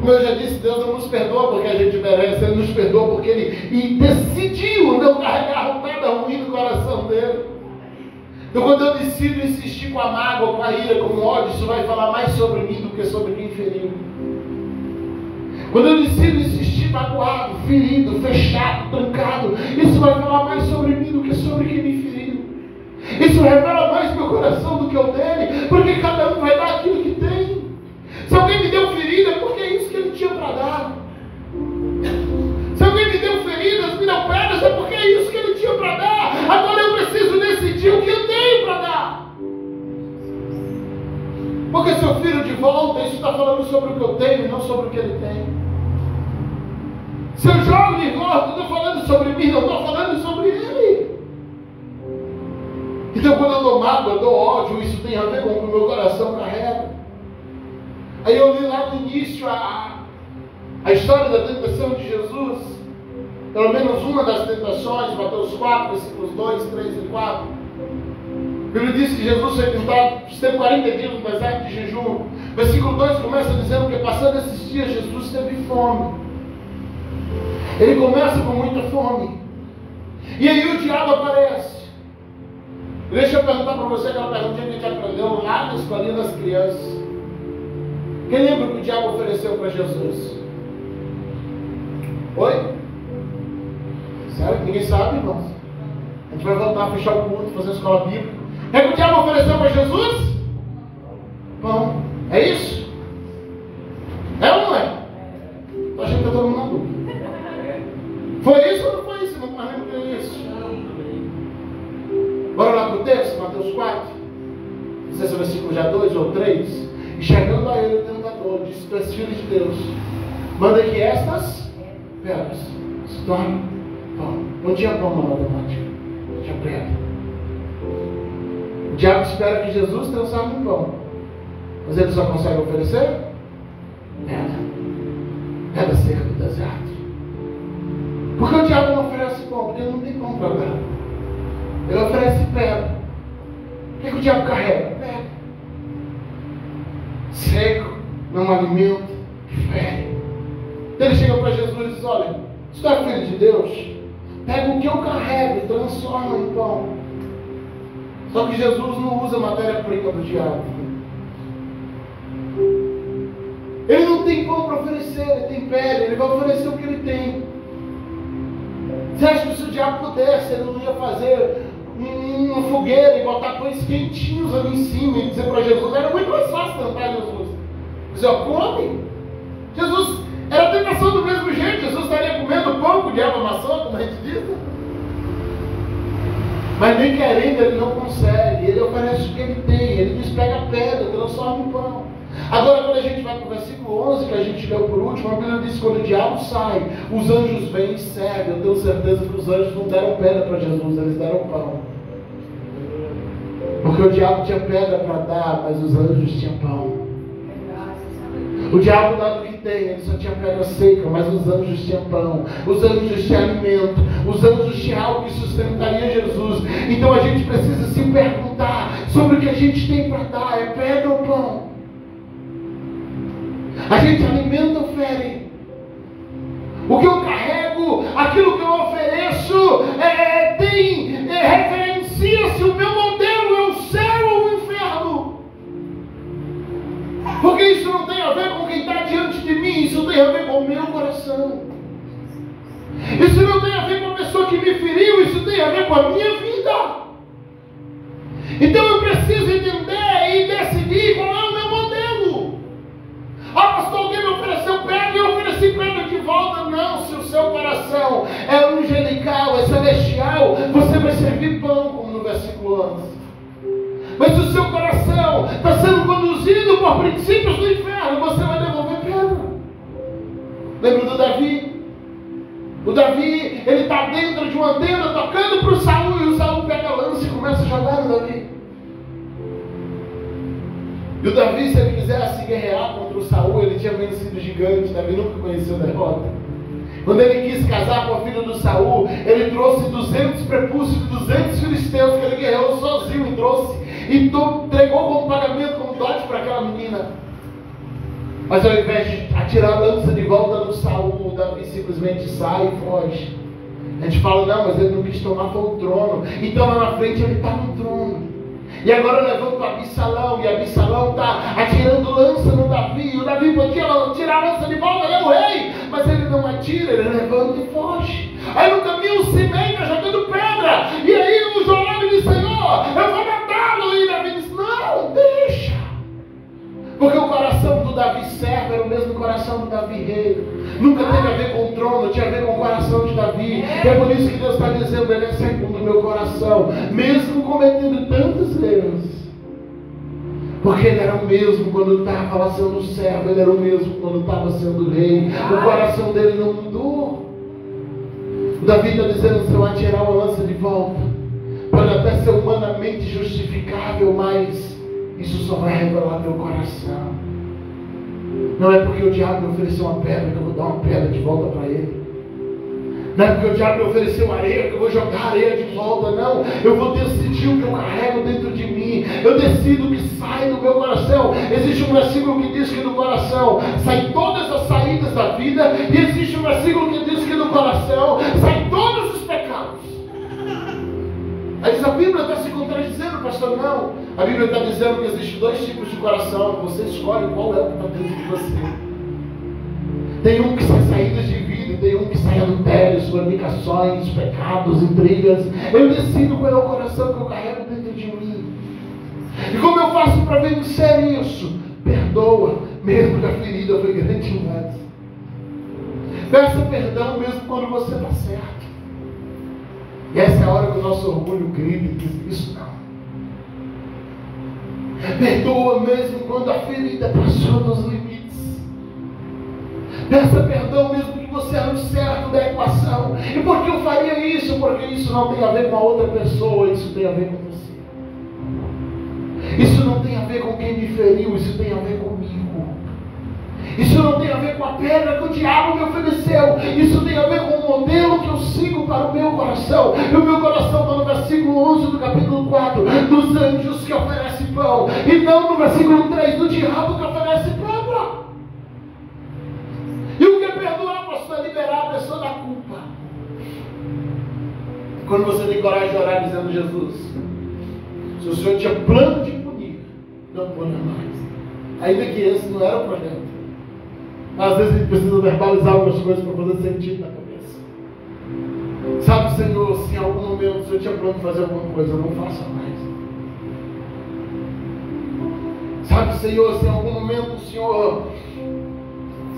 Como eu já disse, Deus não nos perdoa porque a gente merece, Ele nos perdoa porque Ele decidiu não carregar nada ruim no coração dele. Então quando eu decido insistir com a mágoa, com a ira, com o ódio, isso vai falar mais sobre mim do que sobre quem feriu. Quando eu decido insistir magoado, ferido, fechado, trancado, isso vai falar mais sobre mim do que sobre quem me feriu. Isso revela mais meu coração do que o dele, porque cada um vai dar aquilo que tem. Se alguém me deu ferida, é porque é isso que ele tinha para dar. Se alguém me deu feridas, me deu pedras, é porque é isso que ele tinha para dar. Agora eu preciso decidir o que eu tenho para dar. Porque se eu filho de volta, isso está falando sobre o que eu tenho e não sobre o que ele tem. Se eu jogo de volta, eu estou falando sobre mim, não estou falando sobre ele. Então quando eu dou mágoa, eu dou ódio, isso tem a ver com o que o meu coração carrega. Aí eu li lá no início a história da tentação de Jesus, pelo menos uma das tentações, Mateus 4, versículos 2, 3 e 4. Ele disse que Jesus foi tentado, teve 40 dias no deserto de jejum. Versículo 2 começa dizendo que passando esses dias Jesus teve fome. Ele começa com muita fome. E aí o diabo aparece. Deixa eu perguntar para você aquela perguntinha que a gente aprendeu lá na escolinha das crianças. Quem lembra o que o diabo ofereceu para Jesus? Oi? Sério? Ninguém sabe, irmãos? A gente vai voltar a fechar o culto, fazer a escola bíblica. O que o diabo ofereceu para Jesus? Pão. É isso? É ou não é? Estou achando que está todo mundo na dúvida. Foi isso ou não foi isso? Não lembro que é isso. Bora lá para o texto, Mateus 4. Não sei se é o versículo já 2 ou 3. E chegando a ele, o tentador disse: Tu és filho de Deus, manda que estas pedras se tornem pão. Não tinha pão na matemática, tinha pedra. O diabo espera que Jesus transforme em pão, mas ele só consegue oferecer pedra. Pedra seca do deserto. Por que o diabo não oferece pão? Porque ele não tem pão para dar. Ele oferece pedra. O que o diabo carrega? Pedra. Seco, não alimenta, fere. Então ele chega para Jesus e diz: Olha, se tu é filho de Deus, pega o que eu carrego e transforma em pão. Só que Jesus não usa matéria-prima do diabo. Ele não tem pão para oferecer, ele tem pele, ele vai oferecer o que ele tem. Você acha que se o diabo pudesse, ele não ia fazer uma fogueira e botar pães quentinhos ali em cima e dizer para Jesus? Era muito mais fácil tentar Jesus. Dizer: ó, come. Jesus, era a tentação do mesmo jeito. Jesus estaria comendo pão com o diabo amassou, como a gente diz. Mas nem querendo, ele não consegue. Ele oferece o que ele tem. Ele diz: pega a pedra, transforma em pão. Agora, quando a gente vai para o versículo 11, que a gente leu por último, a Bíblia diz que quando o diabo sai, os anjos vêm e servem. Eu tenho certeza que os anjos não deram pedra para Jesus, eles deram pão. Porque o diabo tinha pedra para dar, mas os anjos tinham pão. O diabo dá do que tem, ele só tinha pedra seca, mas os anjos tinham pão. Os anjos tinham alimento. Os anjos tinham algo que sustentaria Jesus. Então a gente precisa se perguntar sobre o que a gente tem para dar. É pedra ou pão? A gente alimenta ou fere? O que eu carrego, aquilo que eu ofereço, referencia se o meu modelo é o céu ou o inferno. Porque isso não tem a ver com quem está diante de mim, isso tem a ver com o meu coração. Isso não tem a ver com a pessoa que me feriu, isso tem a ver com a minha vida. Então eu preciso entender e decidir qual é o meu modelo. Ah, pastor, alguém me ofereceu pedra e eu ofereci pedra de volta. Não, se o seu coração é angelical, é celestial, você vai servir pão, como no versículo 11. Mas se o seu coração está sendo conduzido por princípios do inferno, você vai devolver pedra. Lembra do Davi? O Davi, ele está dentro de uma tenda tocando para o Saul, e o Saul pega a lança e começa a jogar no Davi. E o Davi, se ele quisesse guerrear contra o Saul, ele tinha vencido o gigante. Davi nunca conheceu derrota. Quando ele quis casar com a filha do Saul, ele trouxe 200 prepúcios de 200 filisteus que ele guerreou sozinho e trouxe. E entregou como pagamento, como dote para aquela menina. Mas ao invés de atirar a lança de volta no Saul, Davi simplesmente sai e foge. A gente fala, não, mas ele não quis tomar foi o trono. Então lá na frente ele está no trono. E agora levanta Absalão, e Absalão está atirando lança no Davi. E o Davi podia tirar a lança de volta, ele é o rei. Mas ele não atira, ele levanta e foge. Aí no caminho o Simei está jogando pedra. E aí o Joabe diz, Senhor, eu vou matá-lo. E Davi diz, não, deixa. Porque o coração do Davi servo era o mesmo coração do Davi rei. Nunca teve a ver com o trono, tinha a ver com o coração de Davi. E é por isso que Deus está dizendo, ele é segundo o meu coração, mesmo cometendo tantos erros. Porque ele era o mesmo quando estava lá sendo servo, ele era o mesmo quando estava sendo rei. O coração dele não mudou. O Davi está dizendo, se eu atirar uma lança de volta, pode até ser humanamente justificável, mas isso só vai revelar teu coração. Não é porque o diabo me ofereceu uma pedra que eu vou dar uma pedra de volta para ele. Não é porque o diabo me ofereceu areia que eu vou jogar areia de volta. Não, eu vou decidir o que eu carrego dentro de mim. Eu decido o que sai do meu coração. Existe um versículo que diz que do coração saem todas as saídas da vida. E existe um versículo que diz que do coração saem todos os pecados. Aí diz, a Bíblia está se contradizendo, pastor. Não, a Bíblia está dizendo que existem dois tipos de coração. Você escolhe qual é o que está dentro de você. Tem um que sai saídas de vida, e tem um que sai adultérios, fornicações, pecados, intrigas. Eu decido qual é o coração que eu carrego dentro de mim. E como eu faço para vencer isso? Perdoa, mesmo que a ferida foi grande demais. Peça perdão mesmo quando você está certo. E essa é a hora que o nosso orgulho grita e diz, isso não. Perdoa mesmo quando a ferida passou dos limites. Peça perdão mesmo que você era o certo da equação. E por que eu faria isso? Porque isso não tem a ver com a outra pessoa, isso tem a ver com você. Isso não tem a ver com quem me feriu, isso tem a ver comigo. Isso não tem a ver com a pedra que o diabo me ofereceu. Isso tem a ver com o modelo que eu sigo para o meu coração. E o meu coração está no versículo 11 do capítulo 4, dos anjos que oferecem pão. E não no versículo 3, do diabo que oferece pedra. E o que é perdoar, pastor? É liberar a pessoa da culpa. Quando você tem coragem de orar dizendo, Jesus, se o Senhor tinha plano de punir, não punha mais. Ainda que esse não era o projeto. Às vezes a gente precisa verbalizar algumas coisas para fazer sentido na cabeça. Sabe, Senhor, se em algum momento o Senhor tinha plano de fazer alguma coisa, não faça mais. Sabe, Senhor, se em algum momento o Senhor...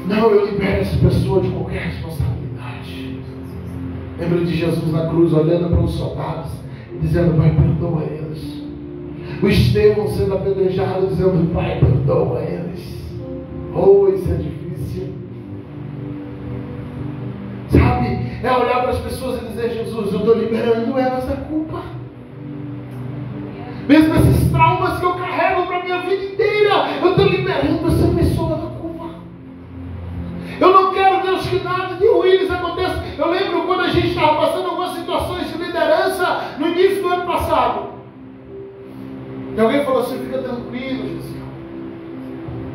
Não, eu libero essa pessoa de qualquer responsabilidade. Lembra de Jesus na cruz, olhando para os soldados e dizendo, Pai, perdoa eles. O Estevão sendo apedrejado, dizendo, Pai, perdoa eles. Oh, isso é difícil. Sabe? É olhar para as pessoas e dizer, Jesus, eu estou liberando elas da culpa. Mesmo esses traumas que eu carrego para a minha vida inteira, eu estou liberando essa pessoa da culpa. Eu não quero, Deus, que nada de ruim lhes aconteça. Eu lembro quando a gente estava passando algumas situações de liderança no início do ano passado. E alguém falou assim, fica tranquilo, Jesus.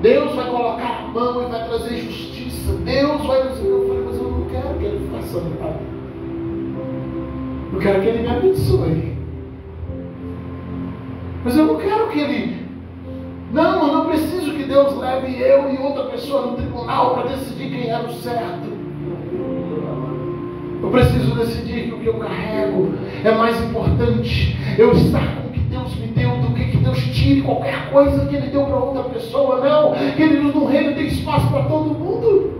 Deus vai colocar a mão e vai trazer justiça. Deus vai dizer, eu falei, mas eu não quero que Ele faça nada. Eu quero que Ele me abençoe. Mas eu não quero que Ele... Não, eu não preciso que Deus leve eu e outra pessoa no tribunal para decidir quem era o certo. Eu preciso decidir que o que eu carrego é mais importante. Eu estar com o que Deus me deu do que Deus tire qualquer coisa que Ele deu para outra pessoa. Não, queridos, no reino tem espaço para todo mundo.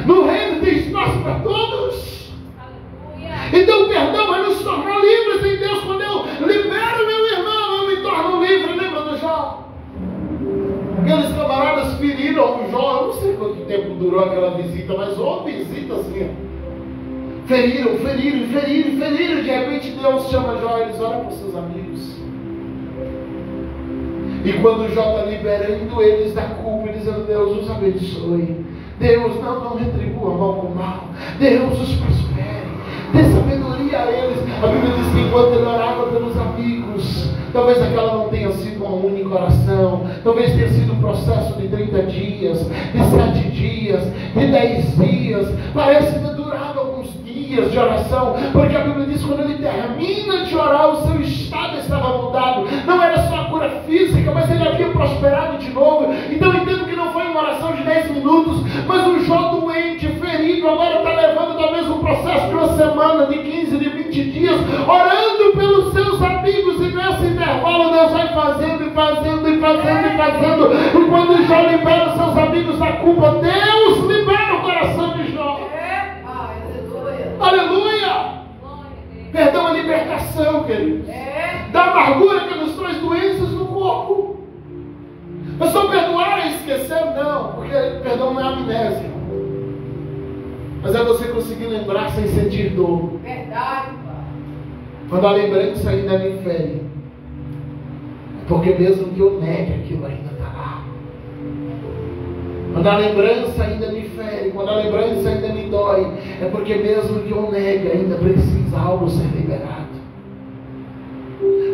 No reino tem espaço para todos. Então o perdão vai nos tornar livres em Deus. Quando eu libero meu irmão, eu me torno livre. Lembra do Jó? Aqueles camaradas feriram o Jó. Eu não sei quanto tempo durou aquela visita, mas uma visita assim. Feriram. De repente Deus chama Jó e eles olham para os seus amigos. E quando Jó está liberando eles da culpa, dizendo: Deus os abençoe, Deus não retribua mal com mal, Deus os prospere, dê sabedoria a eles. A Bíblia diz que enquanto ele orava pelos amigos, talvez aquela não tenha sido uma única oração, talvez tenha sido um processo de 30 dias, de 7 dias, de 10 dias, parece ter durado alguns dias de oração, porque a Bíblia diz que quando ele termina de orar, o seu estado estava mudado, não era só a cura física, mas ele havia prosperado de novo. Então eu entendo que não foi uma oração de 10 minutos, mas um Jó doente, ferido, agora está levando talvez um processo de uma semana, de 15, de 20 dias, orando pelos seus amigos, e nesse intervalo Deus vai fazendo e fazendo e fazendo e fazendo, e quando Jó libera os seus amigos da culpa, Deus libera o coração de Jó. Aleluia! Perdão é libertação, queridos. Da amargura que nos traz doenças no corpo. Mas só perdoar e esquecer, não, porque perdão não é amnésia, mas é você conseguir lembrar sem sentir dor. Verdade. Quando a lembrança ainda me fere, porque mesmo que eu negue, aquilo ainda está lá. Quando a lembrança ainda me fere, quando a lembrança ainda me dói, é porque mesmo que eu negue, ainda precisa algo ser liberado.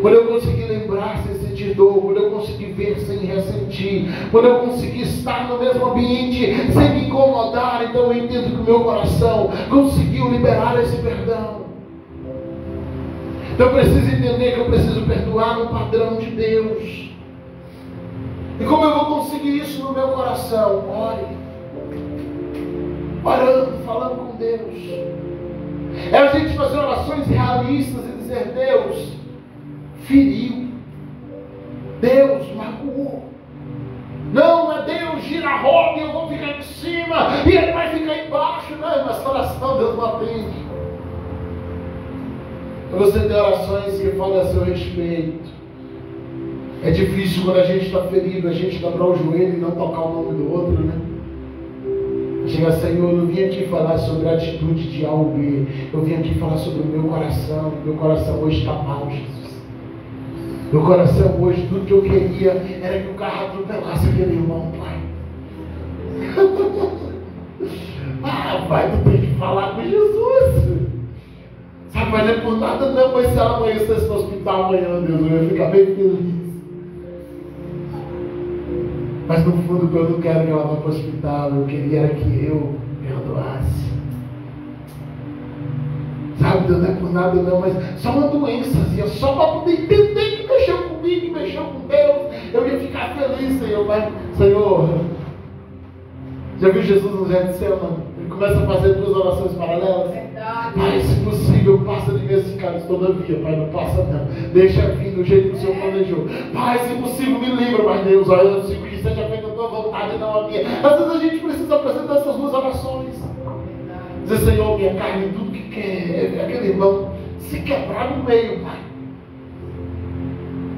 Quando eu conseguir lembrar sem sentir dor, quando eu conseguir ver sem ressentir, quando eu conseguir estar no mesmo ambiente sem me incomodar, então eu entendo que o meu coração conseguiu liberar esse perdão. Então eu preciso entender que eu preciso perdoar no padrão de Deus. E como eu vou conseguir isso no meu coração? Ore. Orando, falando com Deus. É a gente fazer orações realistas e dizer: Deus feriu, Deus magoou. Não é Deus gira a roda e eu vou ficar em cima e ele vai ficar embaixo. Não, mas oração Deus não atende. Você tem orações que falam a seu respeito. É difícil quando a gente está ferido, a gente dobrar o joelho e não tocar o nome do outro, né? Chega: Senhor, eu não vim aqui falar sobre a atitude de A ou B, eu vim aqui falar sobre o meu coração. Meu coração hoje está mal, Jesus. Meu coração hoje, tudo que eu queria era que o carro atropelasse aquele irmão, Pai. Pai, tu tem que falar com Jesus. Sabe, mas não é por nada não, mas se ela amanhecesse no hospital amanhã, Deus, eu ia ficar bem feliz. Mas no fundo, eu não quero que ela vá para o hospital, eu queria era que eu perdoasse. Sabe, Deus, não é por nada não, mas só uma doençazinha, só para poder entender que mexeu comigo, que mexeu com Deus, eu ia ficar feliz, Senhor. Mas, Senhor, já viu Jesus no Getsemane? Ele começa a fazer 2 orações paralelas. Pai, se possível, passa de mim esse cálice, todavia, Pai, não passa não. Deixa vir do jeito que o Senhor planejou. Pai, se possível, me livra, mas Deus, olha, eu sei que seja feita a tua vontade e não a minha. Às vezes a gente precisa apresentar essas 2 orações. Dizer: Senhor, minha carne, tudo que quer, aquele irmão se quebrar no meio, Pai.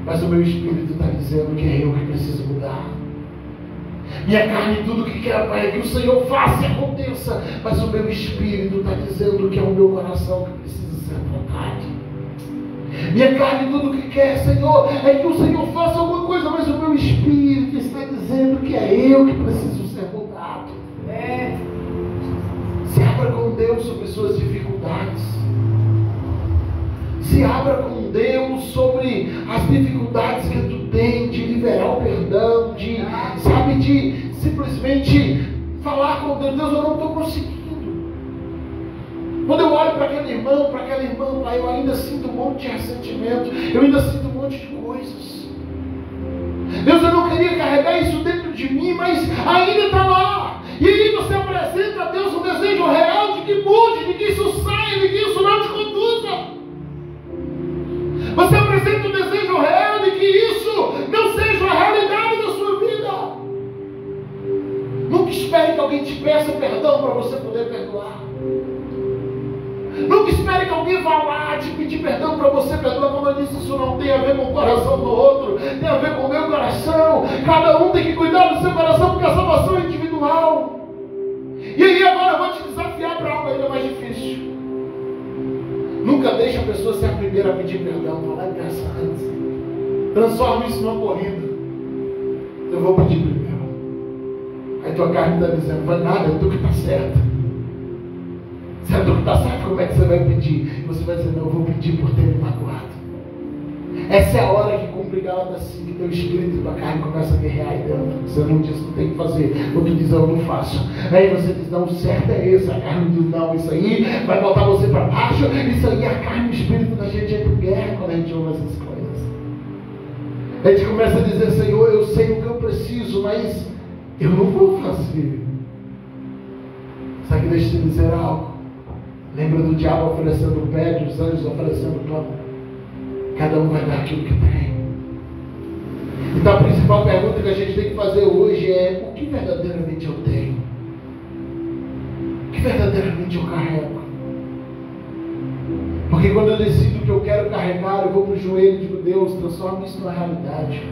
Mas o meu espírito está dizendo que é eu que preciso mudar. Minha carne, tudo que quer, Pai, é que o Senhor faça e aconteça. Mas o meu espírito está dizendo que é o meu coração que precisa ser tratado. Minha carne, tudo que quer, Senhor, é que o Senhor faça alguma coisa. Mas o meu espírito está dizendo que é eu que preciso ser mudado. Se abra com Deus sobre suas dificuldades. Se abra com Deus sobre as dificuldades que tu tem de liberar o perdão, de simplesmente falar com Deus: Deus, eu não estou conseguindo. Quando eu olho para aquele irmão, para aquela irmã, Pai, eu ainda sinto um monte de ressentimento, eu ainda sinto um monte de coisas. Deus, eu não queria carregar isso dentro de mim, mas ainda está lá. E aí você apresenta a Deus um desejo real de que mude, de que isso saia, de que isso não te conduza. Você apresenta um desejo real de que isso não seja a realidade da sua vida. Nunca espere que alguém te peça perdão para você poder perdoar. Nunca espere que alguém vá lá te pedir perdão para você perdoar. Como eu disse, isso não tem a ver com o coração do outro, tem a ver com o meu coração. Cada um tem que cuidar do seu coração, porque a salvação é individual. E aí agora eu vou te desafiar para algo ainda mais difícil. Nunca deixe a pessoa ser a primeira a pedir perdão. Vai lá e peça antes. Transforme isso numa corrida. eu vou pedir primeiro. Aí tua carne está dizendo, vai nada, é tu que está certo. Se é tu que está certo, como é que você vai pedir? E você vai dizer, não, eu vou pedir por ter me magoado. Essa é a hora que cumpre Gálatas 5, que teu espírito e tua carne começa a guerrear aí dentro. Você não diz que tem que fazer, o que diz eu não faço. Aí você diz, não, o certo é esse. A carne diz, não, isso aí vai botar você para baixo. Isso aí, a carne e o espírito da gente entra em guerra quando a gente ouve essas coisas. A gente começa a dizer, Senhor, eu sei o que eu preciso, mas eu não vou fazer. Sabe, deixa eu te dizer algo. Lembra do diabo oferecendo pedra, os anjos oferecendo pão. Cada um vai dar aquilo que tem. Então a principal pergunta que a gente tem que fazer hoje é: o que verdadeiramente eu tenho? O que verdadeiramente eu carrego? Porque quando eu decido que eu quero carregar, eu vou para o joelho e digo, Deus, transforma isso numa realidade.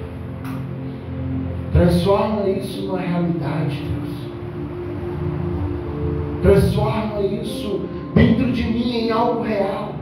Transforma isso numa realidade, Deus. Transforma isso dentro de mim em algo real.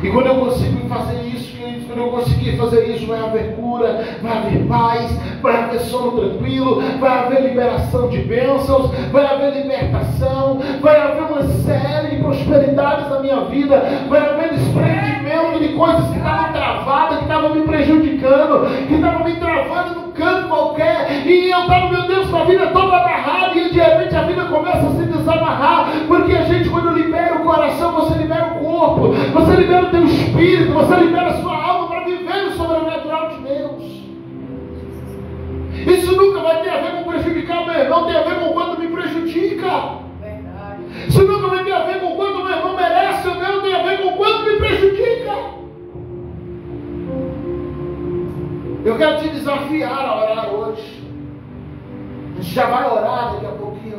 E quando eu consigo fazer isso, quando eu conseguir fazer isso, vai haver cura, vai haver paz, vai haver sono tranquilo, vai haver liberação de bênçãos, vai haver libertação, vai haver uma série de prosperidades na minha vida, vai haver desprendimento de coisas que estavam travadas, que estavam me prejudicando, que estavam me travando num canto qualquer, e eu estava, meu Deus, com a vida toda amarrada, e de repente a vida começa a se desamarrar, porque a gente, quando libera o coração, você libera o corpo, você libera o teu espírito, você libera a sua alma para viver no sobrenatural de Deus. Isso nunca vai ter a ver com prejudicar meu irmão, tem a ver com quanto me prejudica. Isso nunca vai ter a ver com quanto meu irmão merece ou não, tem a ver com quanto me prejudica. Eu quero te desafiar a orar hoje. A gente já vai orar daqui a pouquinho.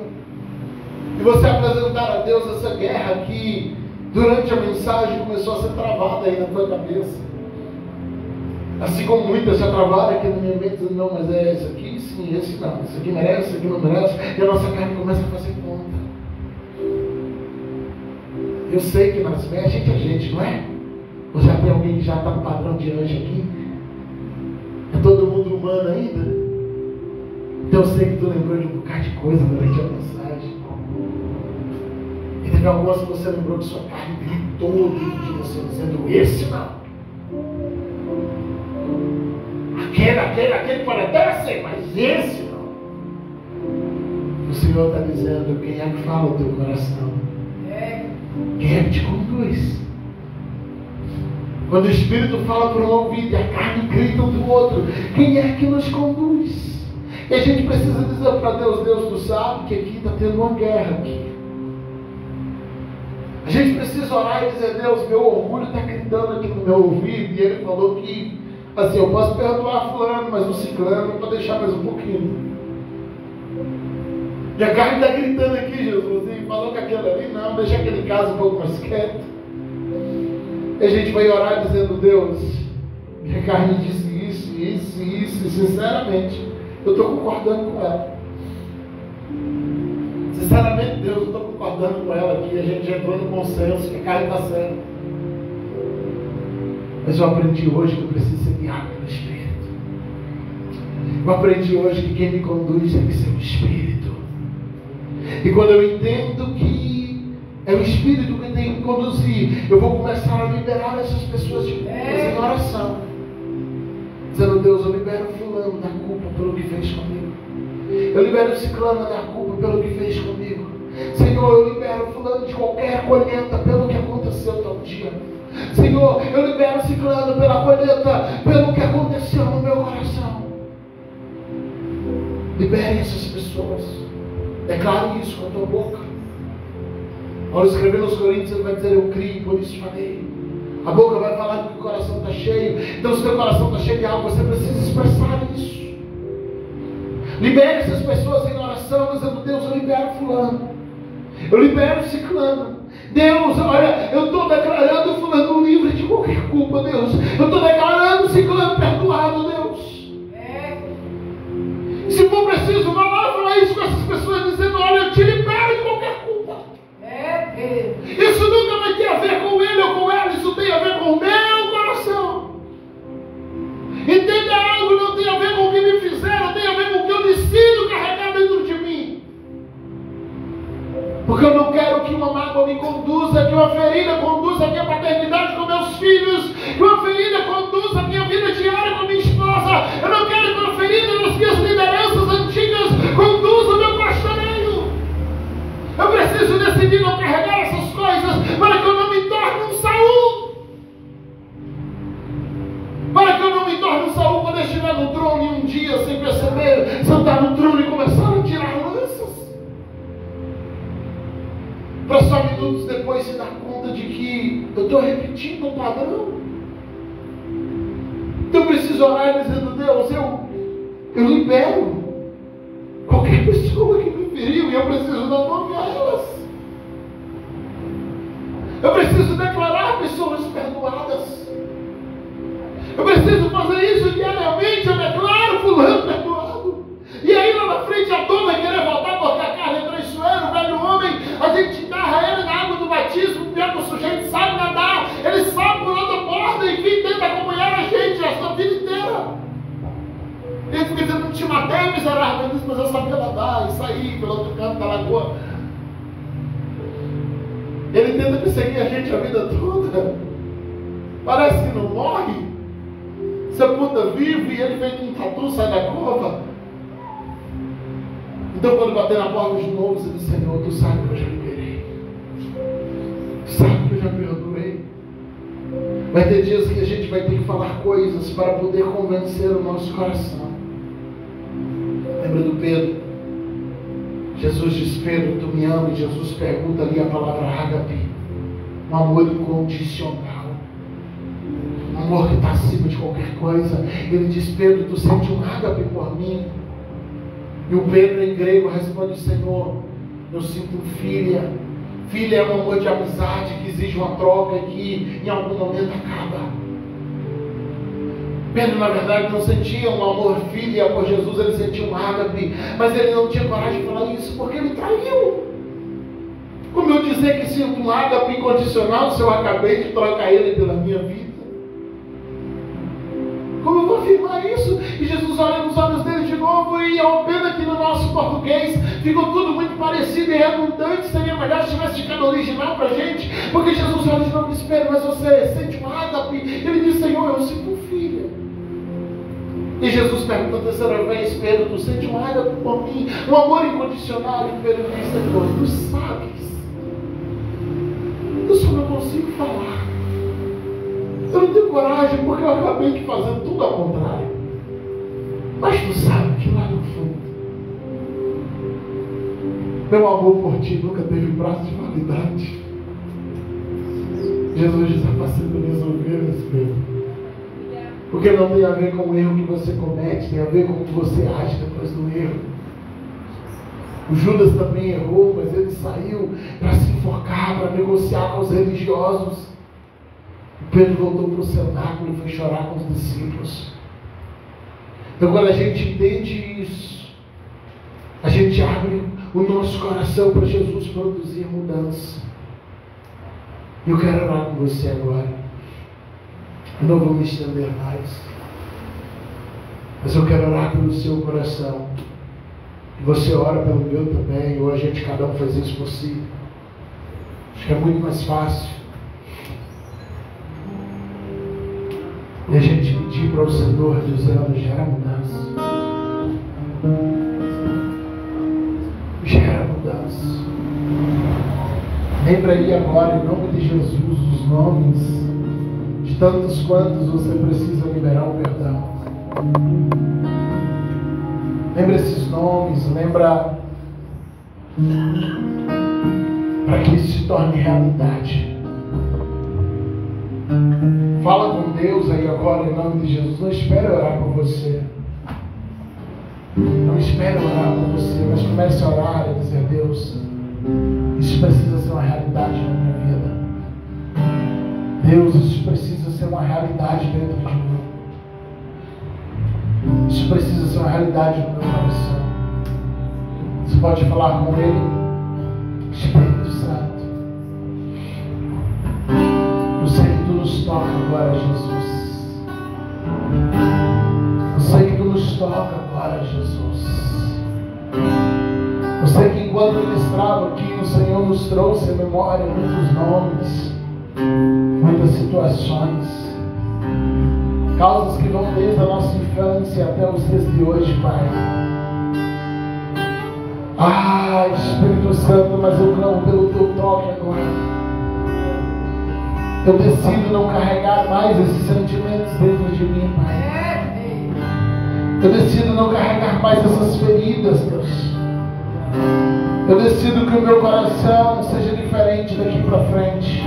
E você apresentar a Deus essa guerra que durante a mensagem começou a ser travada aí na tua cabeça. Assim como muitas já travaram aqui na minha mente, dizendo, não, mas é esse aqui sim, esse não, esse aqui merece, esse aqui não merece, e a nossa carne começa a fazer conta. Eu sei que nas a gente é gente, não é? Ou já tem alguém que já está no padrão de anjo aqui? É todo mundo humano ainda? Então eu sei que tu lembrou de um bocado de coisa durante a mensagem. E teve algumas que você lembrou que sua carne gritou dentro de você, dizendo, esse não. Aquele pode até ser, mas esse não. O Senhor está dizendo, quem é que fala o teu coração? Quem é que te conduz? Quando o Espírito fala para um ouvido e a carne grita um do outro, quem é que nos conduz? E a gente precisa dizer para Deus, Deus, tu sabe que aqui está tendo uma guerra aqui. A gente precisa orar e dizer, Deus, meu orgulho está gritando aqui no meu ouvido, e Ele falou que, assim, eu posso perdoar fulano, mas o ciclano para deixar mais um pouquinho. E a carne está gritando aqui, Jesus, e falou que aquele ali, não, deixa aquele caso um pouco mais quieto. E a gente vai orar dizendo, Deus, minha carne disse isso, e sinceramente, eu estou concordando com ela. Sinceramente, Deus, eu estou concordando com ela aqui, a gente já entrou no consenso que a carne está certa. Mas eu aprendi hoje que eu preciso ser guiado pelo Espírito. Eu aprendi hoje que quem me conduz tem que ser o Espírito. E quando eu entendo que é o Espírito que tem que conduzir, eu vou começar a liberar essas pessoas de culpas em oração. Dizendo, Deus, eu libero fulano da culpa pelo que fez comigo. Eu libero ciclano da culpa pelo que fez comigo. Senhor, eu libero fulano de qualquer colheita pelo que aconteceu tal dia. Senhor, eu libero ciclano pela colheita, pelo que aconteceu no meu coração. Libere essas pessoas. Declare isso com a tua boca. Ao escrever nos Coríntios, ele vai dizer, eu criei, por isso falei. A boca vai falar que o coração está cheio. Então, se o teu coração está cheio de algo, você precisa expressar isso. Libere essas pessoas em oração, dizendo, Deus, eu libero fulano. Eu libero ciclano. Deus, olha, eu estou declarando fulano livre de qualquer culpa, Deus. Eu estou declarando ciclano perdoado, Deus. Se for preciso, vá lá falar isso com essas pessoas, dizendo, olha, eu te libero de qualquer culpa. Isso nunca vai ter a ver com ele ou com ela, isso tem a ver com o meu coração. Entenda algo, não tem a ver com o que me fizeram, tem a ver me conduza, que uma ferida conduza a minha paternidade com meus filhos, que uma ferida conduza a minha vida diária com minha esposa. Eu não quero que uma ferida nas minhas lideranças antigas conduza o meu pastoreio. Eu preciso decidir não carregar essas coisas para que eu não me torne um Saul. Para que eu não me torne um Saul quando eu estiver no trono e um dia, sem perceber, sentar no trono e começar a tirar lanças. Para só minutos depois se dar conta de que eu estou repetindo o padrão. Então eu preciso orar dizendo: Deus, eu libero qualquer pessoa que me feriu e eu preciso dar nome a elas. Eu preciso declarar pessoas perdoadas. Eu preciso fazer isso diariamente. Eu declaro fulano perdoado. E aí lá na frente a dor vai querer voltar porque a carne é traiçoeira, o velho homem. A gente enterra ele na água do batismo. Pior que o sujeito sabe nadar. Ele sabe por onde porta e quem tenta acompanhar a gente a vida inteira. Ele fica dizendo: não te matei, miserável. Ele diz: mas eu sabia nadar e saí pelo outro canto da lagoa. Ele tenta perseguir a gente a vida toda. Parece que não morre. Sepulta vivo e ele feito um tatu, sai da cova. Então quando bater na porta de novo, você diz: Senhor, tu sabe que eu já liberei. Tu sabe que eu já perdoei. Vai ter dias que a gente vai ter que falar coisas para poder convencer o nosso coração. Lembra do Pedro? Jesus diz: Pedro, tu me amas? E Jesus pergunta ali a palavra ágape. Um amor incondicional. Um amor que está acima de qualquer coisa. Ele diz: Pedro, tu sente um ágape por mim? E o Pedro em grego responde: Senhor, eu sinto filha. Filha é um amor de amizade que exige uma troca e que em algum momento acaba. Pedro, na verdade, não sentia um amor filha por Jesus, ele sentia um ágape, mas ele não tinha coragem de falar isso porque ele traiu. Como eu dizer que sinto um ágape incondicional se eu acabei de trocar ele pela minha vida? Como eu vou afirmar isso? E Jesus olha nos olhos dele de novo, e é uma pena que no nosso português ficou tudo muito parecido e redundante. Seria melhor se tivesse ficado original para a gente, porque Jesus olha de novo e diz: Pedro, mas você sente um ágape? Ele diz: Senhor, eu sinto filha. E Jesus pergunta a terceira vez: Pedro, tu sente um ágape por mim? Um amor incondicional? E Pedro diz: Senhor, tu sabes. Eu só não consigo falar. Eu não tenho coragem porque eu acabei de fazer tudo ao contrário. Mas tu sabe que lá no fundo, meu amor por ti nunca teve prazo de validade. Jesus diz: apacenta minhas ovelhas, Pedro. Porque não tem a ver com o erro que você comete, tem a ver com o que você age depois do erro. O Judas também errou, mas ele saiu para se enforcar, para negociar com os religiosos. Pedro voltou para o cenáculo e foi chorar com os discípulos. Então, quando a gente entende isso, a gente abre o nosso coração para Jesus produzir mudança. Eu quero orar com você agora. Eu não vou me estender mais, mas eu quero orar pelo seu coração. E você ora pelo meu também, ou a gente cada um faz isso por si. Acho que é muito mais fácil. E a gente pedir para o Senhor, dizendo: gera mudança. Gera mudança. Lembra aí agora, em nome de Jesus, os nomes de tantos quantos você precisa liberar o perdão. Lembra esses nomes, lembra para que isso se torne realidade. Fala com Deus aí agora, em nome de Jesus. Não espere orar por você. Não espere orar por você, mas comece a orar e dizer: Deus, isso precisa ser uma realidade na minha vida. Deus, isso precisa ser uma realidade dentro de mim. Isso precisa ser uma realidade no meu coração. Você pode falar com Ele: Espírito Santo, eu sei que Tu nos toca agora, Jesus. Eu sei que Tu nos toca agora, Jesus. Eu sei que enquanto eu estava aqui, o Senhor nos trouxe à memória muitos nomes, muitas situações, causas que vão desde a nossa infância até os dias de hoje, Pai. Ah, Espírito Santo, mas eu clamo pelo Teu toque agora. Eu decido não carregar mais esses sentimentos dentro de mim, Pai. Eu decido não carregar mais essas feridas, Deus. Eu decido que o meu coração seja diferente daqui para frente.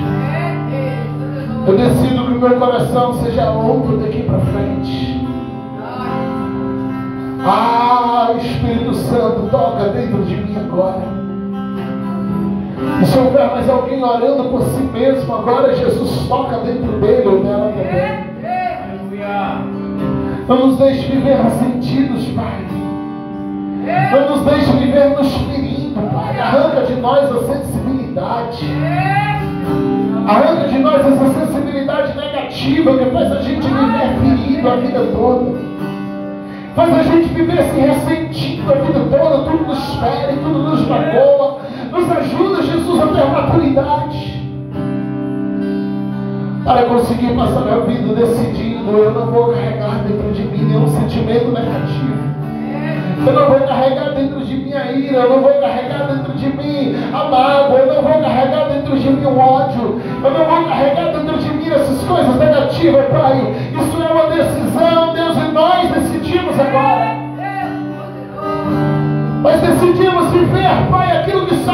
Eu decido que o meu coração seja outro daqui para frente. Ah, Espírito Santo, toca dentro de mim agora. E se houver mais alguém orando por si mesmo, agora Jesus toca dentro dele ou dela também. Não nos deixe viver ressentidos, Pai. Não nos deixe viver nos ferindo, Pai. Arranca de nós a sensibilidade. Arranca de nós essa sensibilidade negativa que faz a gente viver ferido a vida toda. Faz a gente viver se ressentindo a vida toda. Tudo nos fere, tudo nos magoa. Nos ajuda, Jesus, a ter maturidade para conseguir passar a vida decidindo: eu não vou carregar dentro de mim nenhum sentimento negativo. Eu não vou carregar dentro de mim a ira. Eu não vou carregar dentro de mim a mágoa. Eu não vou carregar dentro de mim o ódio. Eu não vou carregar dentro de mim essas coisas negativas, Pai. Isso é uma decisão, Deus, e nós decidimos agora. Nós decidimos viver, Pai, aquilo que só